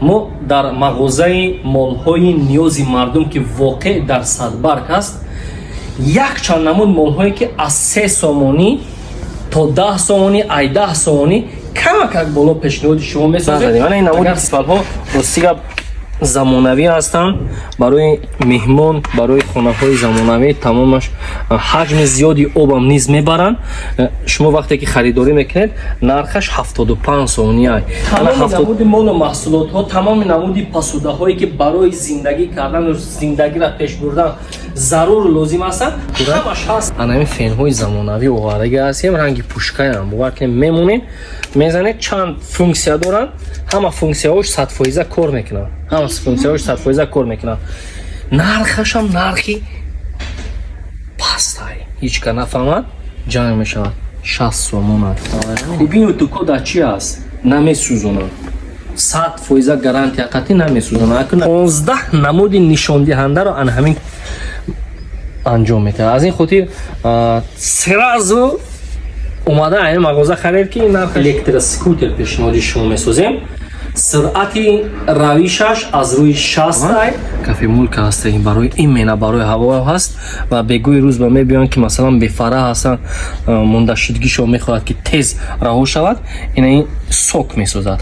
мо дар мағозаи молҳои ниёзи мардум ки воқеъ дар Садбарг аст, якчанд намуд молҳое ки аз 3 сомонӣ то 10 сомонӣ, ай 10 сомонӣ камакак боло пешниҳоди шумо месозем. Ана ин намуди фестивалҳо ростига замонавӣ ҳастанд, барои меҳмон, барои хонаҳои замонавӣ тамомаш ҳаҷми зиёди обам низ мебаранд. Шумо вақте ки харидорӣ мекунед, нархаш 75 сомонӣ ай. Тамоми намуди молу маҳсулотҳо, тамоми намуди посудаҳое ки барои зиндагӣ кардан, зиндагиро пеш бурдан зарур лозим ҳастанд, ҳамаш ҳаст. Ана ин фенҳои замонавӣ овардаги ҳастем, ранги пушкаям. Бовар кунед мемонем, мезанед, чанд функсия доранд, ҳама функсияҳош 100% кор мекунанд. Ҳама функсияҳош 100% кор мекунанд. Нархашам нархи пастай. Ҳеҷ ка нафаҳмад, ҷанг мешавад. 60 сомон аст. Бибин утуко дар чи аст? Намесӯзонанд. 100% гарантия қатъӣ намесӯзонанд. 15 намуди нишондиҳандаро ан ҳамин анҷом метавад. Аз ин хотир сразу омада айн мағоза харед ки нарх электроскутер пешниҳоди шумо месозем. Суръати равишаш аз рӯи 60 кафе мулка ҳаста, барои ин мена барои ҳаво ҳаст ва бегӯи рӯз ба мебиёнд ки масалан бефара ҳастанд, мондашудгишон мехоҳад ки тез раҳо шавад, ин сок месозад.